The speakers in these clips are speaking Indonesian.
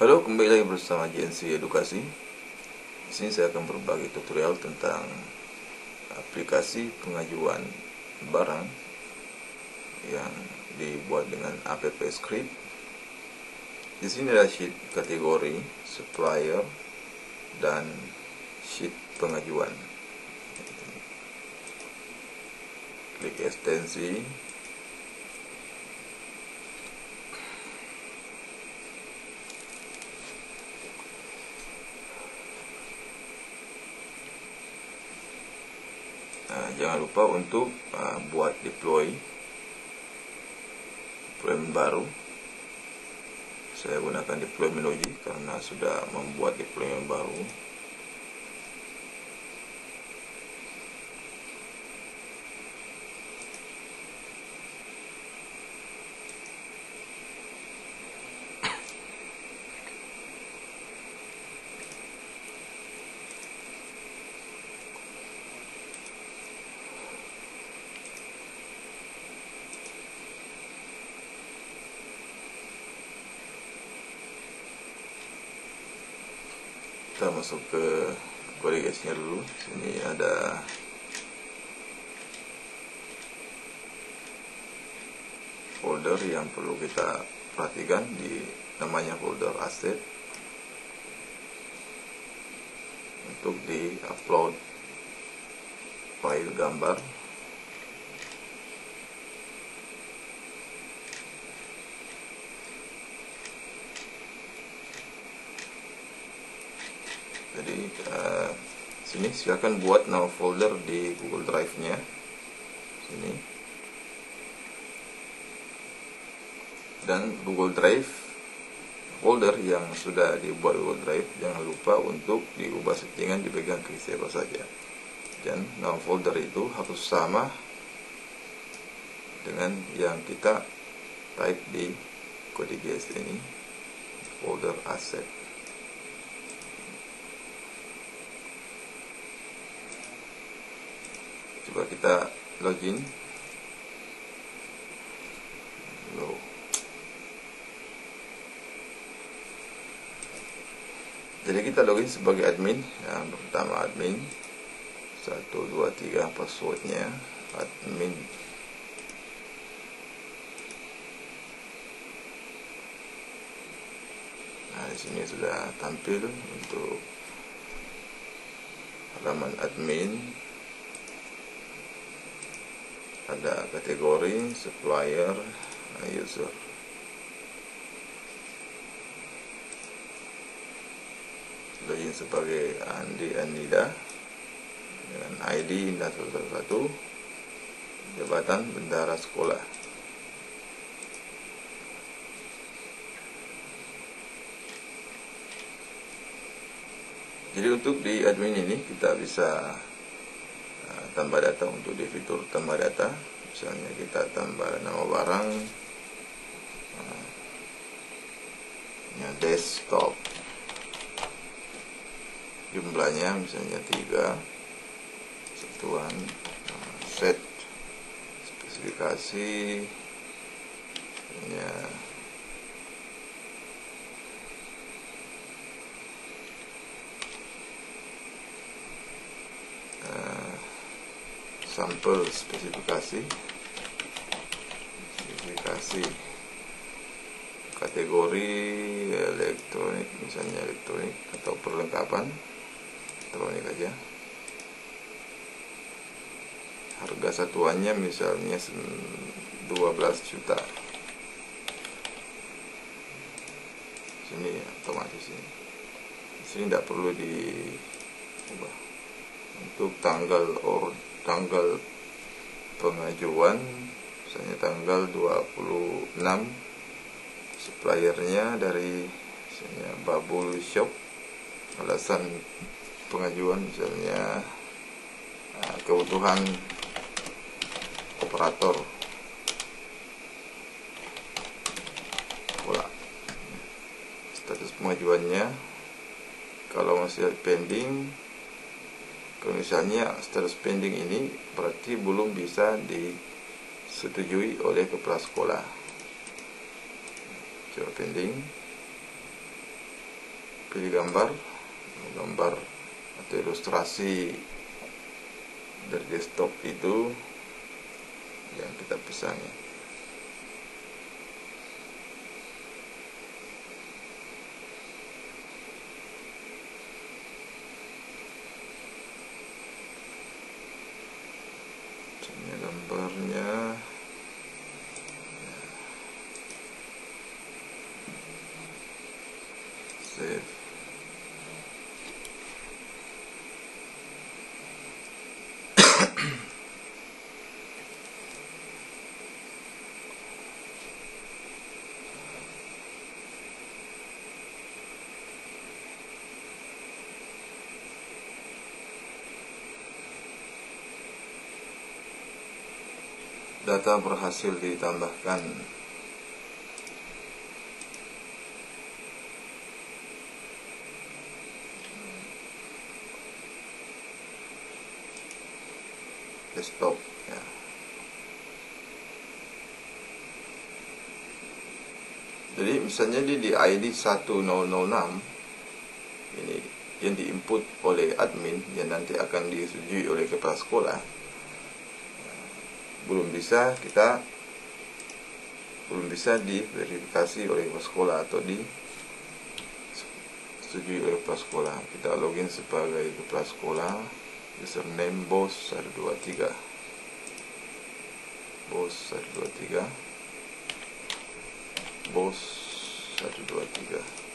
Halo, kembali lagi bersama JNC Edukasi. Di sini saya akan berbagi tutorial tentang aplikasi pengajuan barang yang dibuat dengan app script. Di sini ada sheet kategori, supplier, dan sheet pengajuan. Klik ekstensi. Jangan lupa untuk buat deployment baru. Saya gunakan deployment logic karena sudah membuat deployment baru. Kita masuk ke navigasinya dulu. Sini ada folder yang perlu kita perhatikan, di namanya folder aset, untuk di upload file gambar. Jadi sini silakan buat nama folder di Google Drive-nya. Sini. Dan Google Drive, folder yang sudah dibuat Google Drive, jangan lupa untuk diubah settingan, dipegang klik siapa saja. Dan nama folder itu harus sama dengan yang kita type di kode GS ini, folder asset. Coba kita login. Jadi kita login sebagai admin. Yang pertama admin, 1 2 3 passwordnya admin. Nah, di sini sudah tampil untuk halaman admin. Ada kategori, supplier, user. Login sebagai Andi Andida dengan ID Indah 111, jabatan bendahara sekolah. Jadi untuk di admin ini kita bisa tambah data. Untuk di fitur tambah data, misalnya kita tambah nama barang, desktop, jumlahnya misalnya 3, satuan, set, spesifikasi, misalnya sampel spesifikasi, kategori elektronik, misalnya elektronik, atau perlengkapan elektronik aja. Harga satuannya misalnya 12 juta. Sini otomatis ini. Sini tidak perlu diubah. Untuk tanggal pengajuan, misalnya tanggal 26, suppliernya dari misalnya Babul Shop. Alasan pengajuan misalnya kebutuhan operator bola. Status pengajuannya, kalau masih pending, kalau misalnya status pending ini berarti belum bisa disetujui oleh kepala sekolah. Coba pending. pilih gambar atau ilustrasi dari desktop itu yang kita pesan ya. Ini gambarnya. Save. Data berhasil ditambahkan. Desktop ya. Jadi misalnya di ID 1006 ini yang diinput oleh admin yang nanti akan disetujui oleh kepala sekolah, belum bisa diverifikasi oleh kepala sekolah atau disetujui oleh kepala sekolah. Kita login sebagai kepala sekolah, username bos 123 bos 123.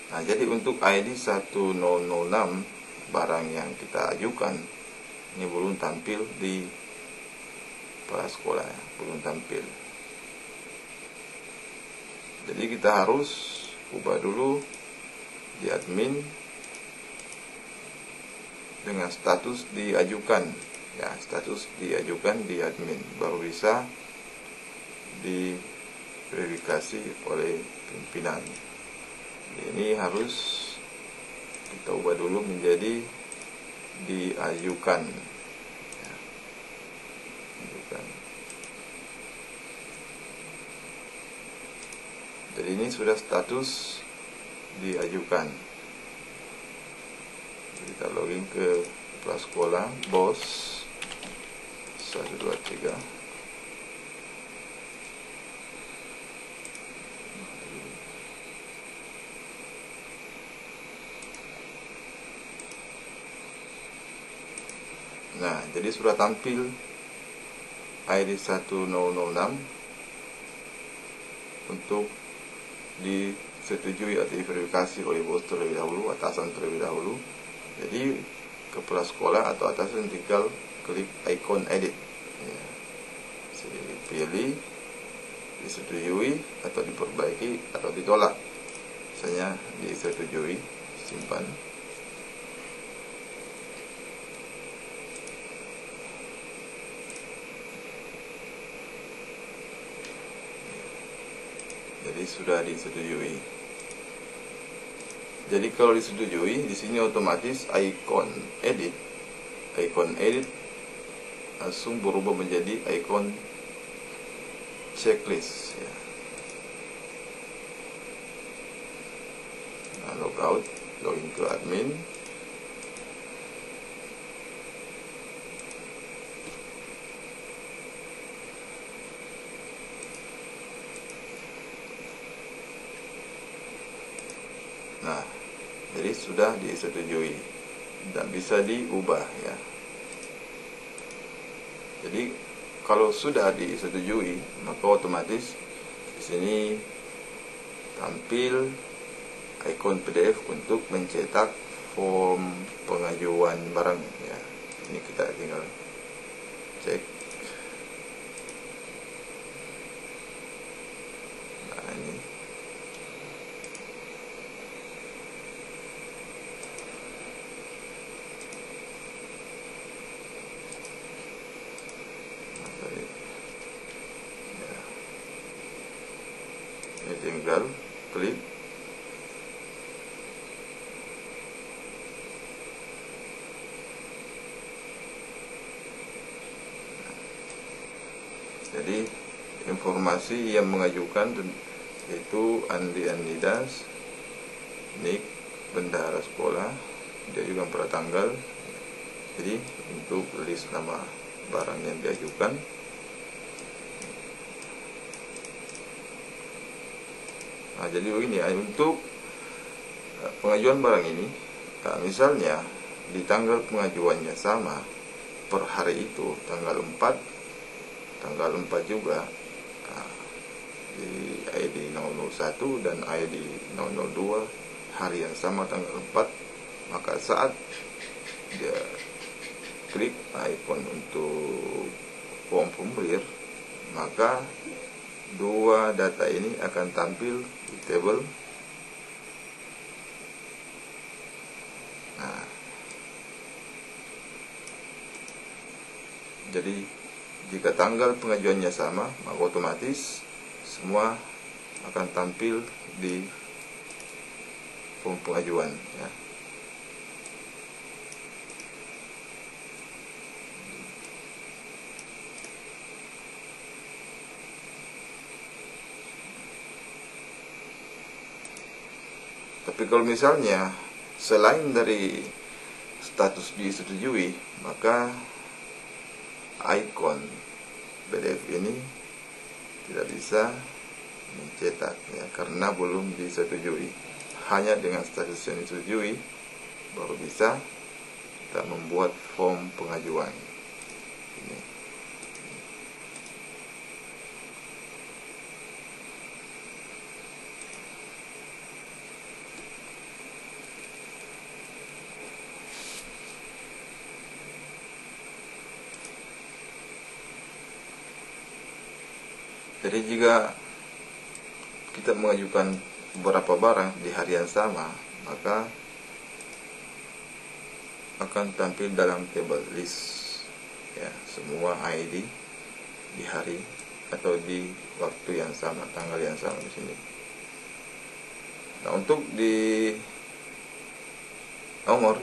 Nah, jadi untuk ID 1006 barang yang kita ajukan ini belum tampil di kepala sekolah ya, belum tampil. Jadi kita harus ubah dulu di admin dengan status diajukan ya, status diajukan di admin, baru bisa diverifikasi oleh pimpinan. Ini harus kita ubah dulu menjadi diajukan ya. Jadi ini sudah status diajukan. Kita login ke kepala sekolah bos 123. Nah, jadi sudah tampil ID 1006 untuk disetujui atau diverifikasi oleh bos terlebih dahulu, atasan terlebih dahulu. Jadi kepala sekolah atau atasan tinggal klik ikon edit ya. Pilih disetujui atau diperbaiki atau ditolak. Misalnya disetujui, simpan. Jadi sudah disetujui. Jadi kalau disetujui, di sini otomatis ikon edit langsung berubah menjadi ikon checklist ya. Nah, logout, login ke admin. Nah, jadi sudah disetujui dan bisa diubah ya. Jadi kalau sudah disetujui, maka otomatis di sini tampil ikon PDF untuk mencetak form pengajuan barang ya. Ini kita tinggal cek. Nah, ini tanggal, klik. Jadi informasi yang mengajukan itu Andi Andidas, nik, bendahara sekolah, dia juga pratanggal. Jadi untuk list nama barang yang diajukan, nah, jadi begini ya, untuk pengajuan barang ini, misalnya di tanggal pengajuannya sama per hari itu tanggal 4 juga, di ID 001 dan ID 002 hari yang sama tanggal 4, maka saat dia klik icon untuk form formulir, maka dua data ini akan tampil di tabel. Nah, jadi jika tanggal pengajuannya sama, maka otomatis semua akan tampil di form pengajuan ya. Tapi kalau misalnya selain dari status disetujui, maka icon PDF ini tidak bisa mencetak ya, karena belum disetujui. Hanya dengan status yang disetujui baru bisa kita membuat form pengajuan ini. Jadi jika kita mengajukan beberapa barang di hari yang sama, maka akan tampil dalam table list ya, semua ID di hari atau di waktu yang sama, tanggal yang sama di sini. Nah, untuk di nomor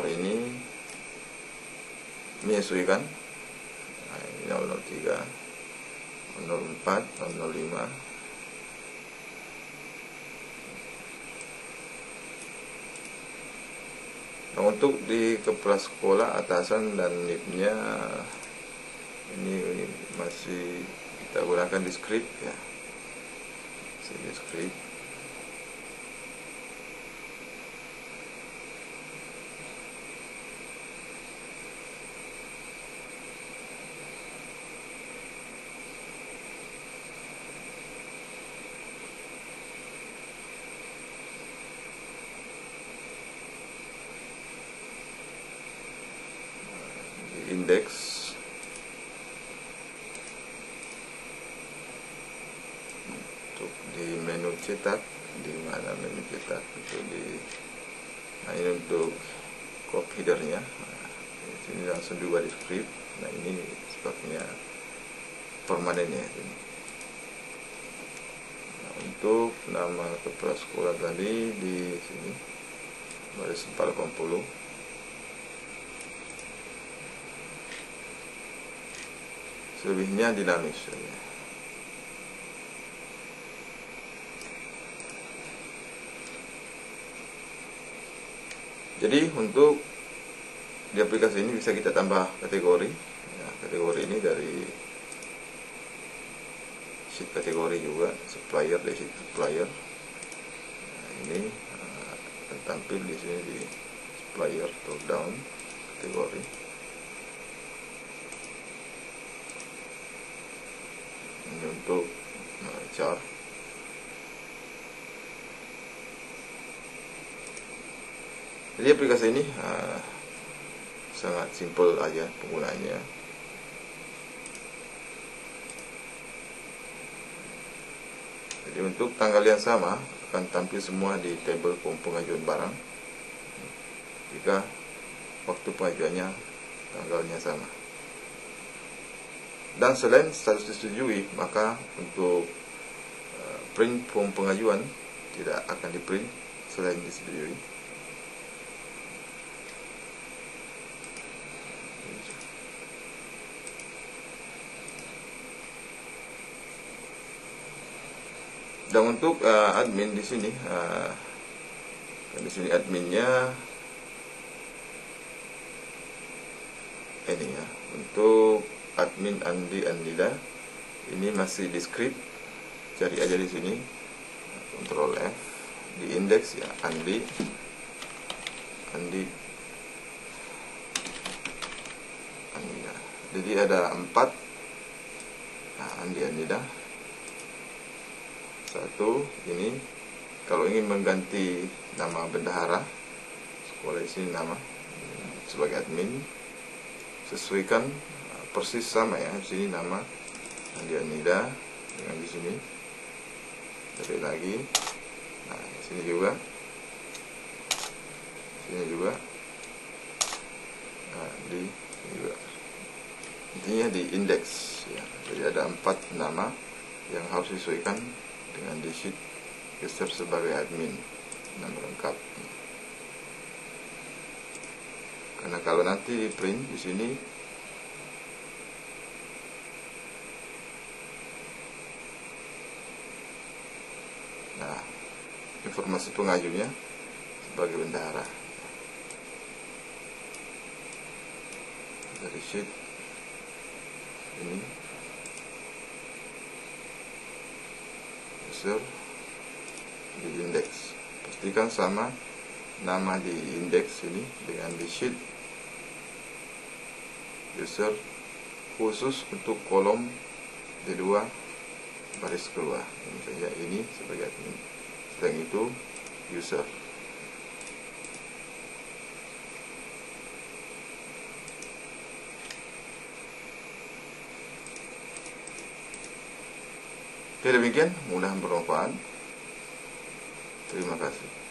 ini menyesuaikan. Nah, ini 003, 04, 005. Nah, untuk di kepala sekolah atasan dan NIP-nya ini masih kita gunakan di script ya. Di script. Indeks untuk di menu cetak, di mana menu cetak itu di, nah ini untuk code headernya. Nah, ini langsung dibuat di script. Nah, ini sebabnya permanennya ini. Nah, untuk nama kepala sekolah tadi di sini baris 480. Selebihnya dinamis saja. Jadi untuk di aplikasi ini bisa kita tambah kategori ya, kategori ini dari sheet kategori juga, supplier dari sheet supplier. Nah, ini tampil di sini di supplier top down kategori. Ini untuk chart. Jadi aplikasi ini sangat simple aja penggunanya. Jadi untuk tanggal yang sama akan tampil semua di tabel pengajuan barang jika waktu pengajuannya tanggalnya sama. Dan selain status disetujui, maka untuk print form pengajuan tidak akan di print selain disetujui. Dan untuk admin di sini, adminnya ini ya. Untuk admin Andi Andida ini masih di script, cari aja di sini, Ctrl F, di indeks ya, Andi Andida. Jadi ada 4 Andi Andida. Satu ini kalau ingin mengganti nama bendahara sekolah, di sini nama sebagai admin sesuaikan persis sama ya, di sini nama Andi Andida dengan di sini. Cari lagi, nah di sini juga, nah di sini juga. Intinya di indeks ya. Jadi ada 4 nama yang harus disesuaikan dengan di sheet user sebagai admin, nama lengkap. Karena kalau nanti di print di sini nah informasi pengajunya sebagai bendahara dari sheet ini user di indeks, pastikan sama nama di indeks ini dengan di sheet user khusus untuk kolom D2 baris kedua. Misalnya ini sebagai admin, sedang itu user. Oke, demikian, mudah bermanfaat. Terima kasih.